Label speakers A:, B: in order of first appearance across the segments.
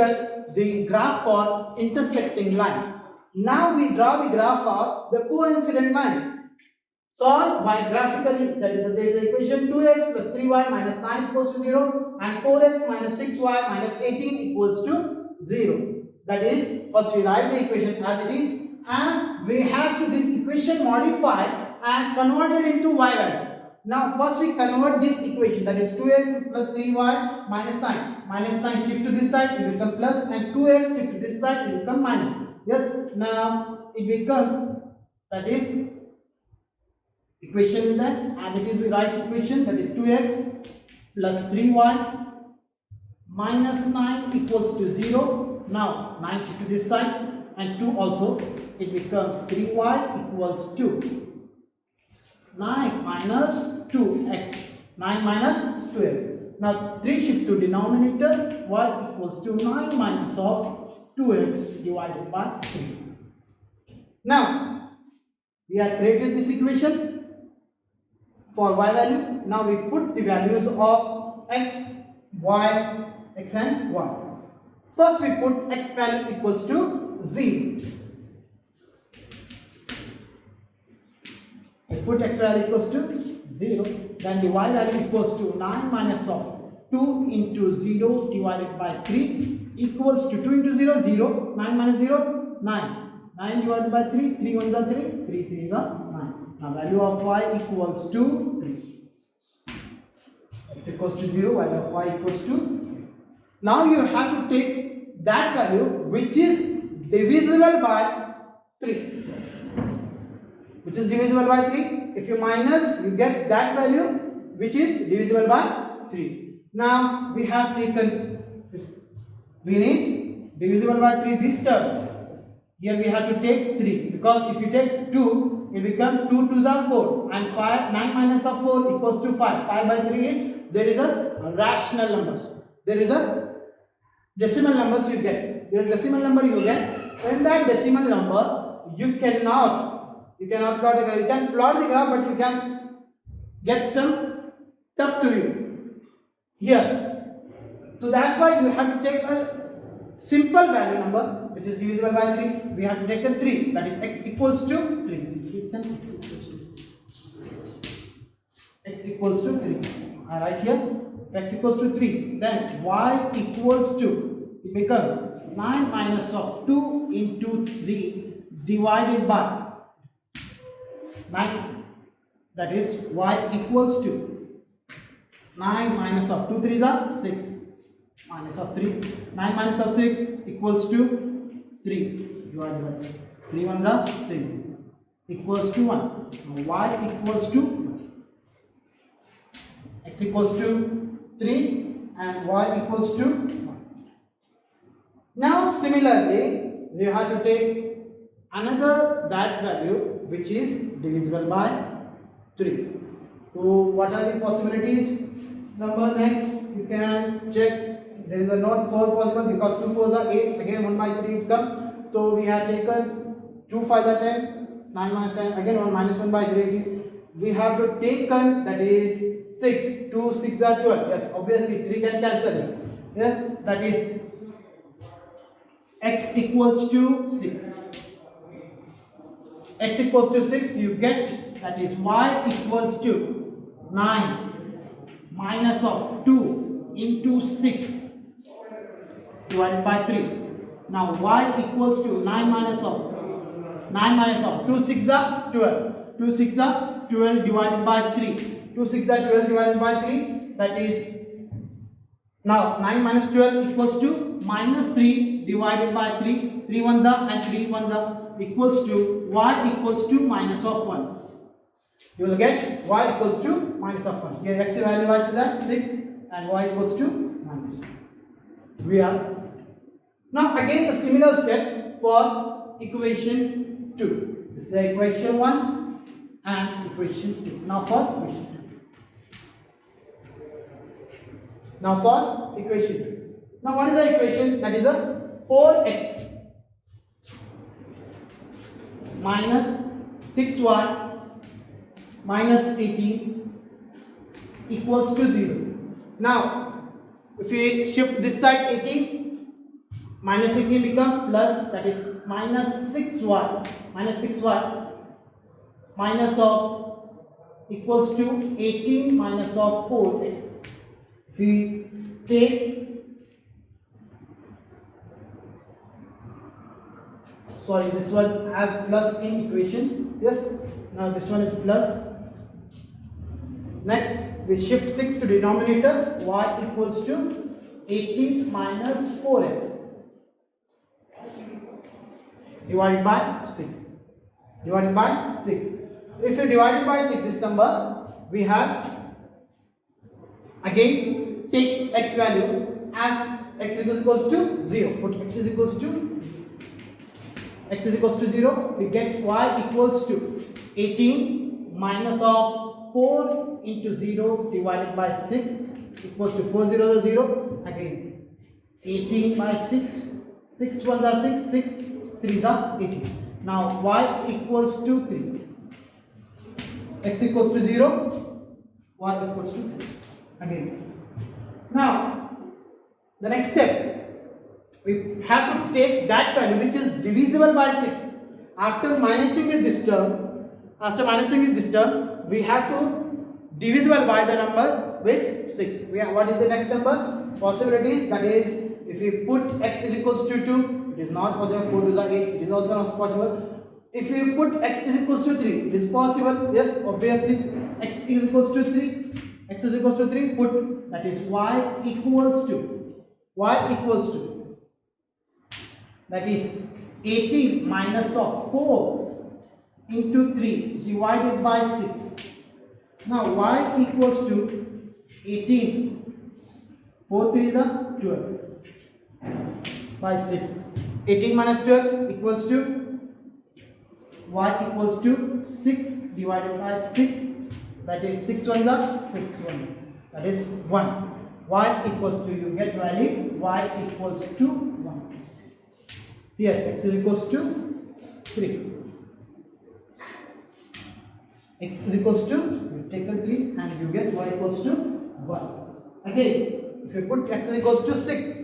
A: discuss the graph for intersecting line. Now we draw the graph for the coincident line. Solve by graphically, that is, there is the equation 2x plus 3y minus 9 equals to 0 and 4x minus 6y minus 18 equals to 0. That is, first we write the equation as it is and we have to this equation modify and convert it into y value. Now first we convert this equation, that is 2x plus 3y minus 9. Minus 9 shift to this side, it will become plus, and 2x shift to this side, it will become minus. Yes, now it becomes, that is, equation is there, and it is we write equation, that is 2x plus 3y minus 9 equals to 0. Now 9 shift to this side and 2 also, it becomes 3y equals to 9 minus 2x. 9 minus 2x. Now 3 shift to denominator, y equals to 9 minus of 2x divided by 3. Now we have created this equation for y value. Now we put the values of x, y, x and y. First we put x value equals to 0. We put x value equals to 0. Then the y value equals to 9 minus of 2 into 0 divided by 3 equals to 2 into 0, 0. 9 minus 0, 9. 9 divided by 3, 3 1s are 3, 3 3s are 9. Now value of y equals to 3. X equals to 0, value of y equals to 3. Now you have to take that value which is divisible by 3. Which is divisible by 3. If you minus, you get that value which is divisible by 3. Now we have taken, we need divisible by 3 this term. Here we have to take 3, because if you take 2, it becomes 2 2s are 4 and 5, 9 minus of 4 equals to 5. 5 by 3 is, there is a rational numbers. There is a decimal numbers you get. There is decimal number you get. In that decimal number, you cannot plot the graph. You can plot the graph, but you can get some tough to you here. So that's why you have to take a simple value number which is divisible by 3. We have to take a 3, that is x equals to 3. X equals to 3. I write here x equals to 3. Then y equals to, it becomes 9 minus of 2 into 3 divided by 9, that is y equals to 9 minus of 2 3s are 6 minus of 3. 9 minus of 6 equals to 3 divided by 3 1s are 3 equals to 1. Now y equals to 1. X equals to 3 and y equals to 1. Now similarly you have to take another that value which is divisible by 3. So what are the possibilities? Number next you can check. There is a not 4 possible, because 2 4s are 8. Again 1 by 3 it comes. So we have taken 2 5s are 10. 9 minus 10. Again 1 minus 1 by 3. We have to taken, that is 6. 2 6s are 12. Yes, obviously 3 can cancel it. Yes, that is x equals to 6. X equals to 6 you get, that is y equals to 9 minus of 2 into 6 divided by 3. Now y equals to 9 minus of 2 6s are 12. 2 6s are 12 divided by 3. 2 6s are 12 divided by 3. That is, now 9 minus 12 equals to minus 3 divided by 3. 3 1s are and 3 1s are equals to y equals to minus of 1. You will get y equals to minus of 1. Here x value what is that? 6 and y equals to minus 1. We are now again the similar steps for equation 2. This is the equation 1 and equation 2. Now for equation 2. Now for equation 2. Now what is the equation? That is a 4x minus 6y minus 18 equals to 0. Now if we shift this side 18, minus 16 become plus, that is minus 6y, minus of equals to 18 minus of 4x. If we take, sorry, this one has plus in equation, yes, now this one is plus. Next we shift 6 to denominator, y equals to 18 minus 4x divided by 6. If you divide it by 6, this number, we have, again take x value as x is equals to 0. Put x is equals to 0. We get y equals to 18 minus of 4 into 0 divided by 6 equals to 4 0 0. Again 18 by 6. 6 1 are 6. 6 3 are 18. Now y equals to 3. X equals to 0. Y equals to 3. Again. Now the next step, we have to take that value which is divisible by 6. After minusing with this term, we have to divisible by the number with 6. What is the next number? Possibilities, that is, if we put x is equals to 2, it is not possible. 4 2 are 8, it is also not possible. If we put x is equals to 3, it is possible. Yes, obviously. X is equals to 3. Put, that is y equals to, that is 18 minus of 4 into 3 divided by 6. Now y equals to 18. 4 3 is 12 by 6. 18 minus 12 equals to, y equals to 6 divided by 6, that is 6 1 is 6 1, that is 1. Y equals to, you get value, y equals to 1. Here x is equals to 3. X is equals to, you take a 3 and you get y equals to 1. Again, if you put x is equals to 6,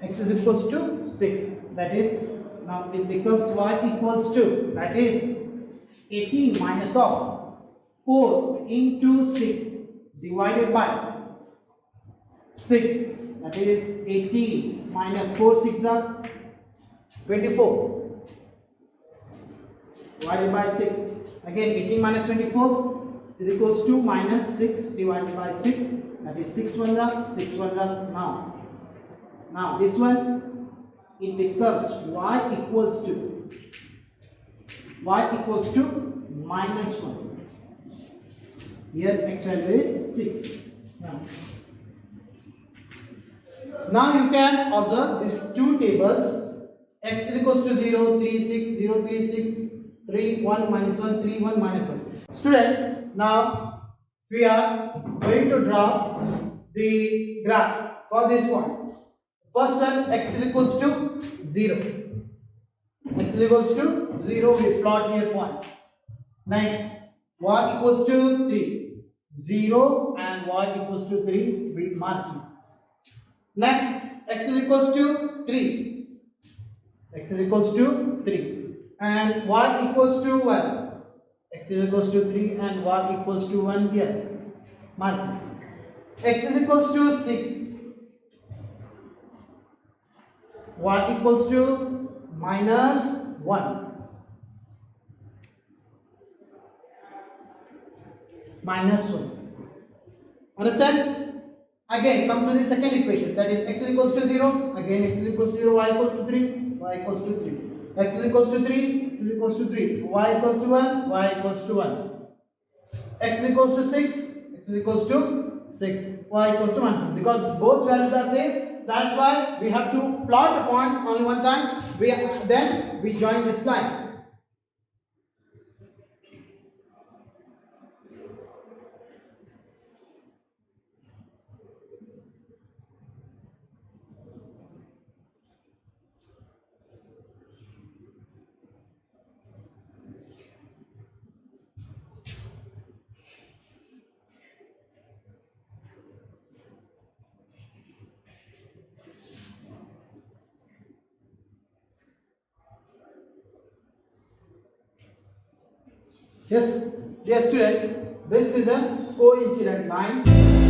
A: x is equals to 6, that is, now it becomes y equals to, that is 18 minus of 4 into 6 divided by 6, that is 18 minus 4 6 are 24 divided by 6. Again 18 minus 24 is equals to minus 6 divided by 6, that is 6 1 are 6 1 are. Now this one, it becomes y equals to minus 1. Here x value is 6. Now you can observe these two tables. X is equals to 0, 3, 6, 0, 3, 6, 3, 1, minus 1, 3, 1, minus 1. Students, now we are going to draw the graph for this one. First one, x is equals to 0. X is equals to 0, we plot here point. Next, y equals to 3. 0 and y equals to 3, we mark it. Next, x is equals to 3. X is equals to 3. And y equals to 1. X is equals to 3 and y equals to 1 here. Mark it. X is equals to 6. Y equals to minus 1. Minus 1. Understand? Again, come to the second equation, that is x is equals to 0. Again, x is equals to 0, y equals to 3, y equals to 3. X is equals to 3, x is equals to 3. Y equals to 1, y equals to 1. X is equals to 6, x is equals to 6, y equals to 1. Because both values are same, that's why we have to plot the points only one time. Then we join this line. Yes, dear student, this is a coincident line.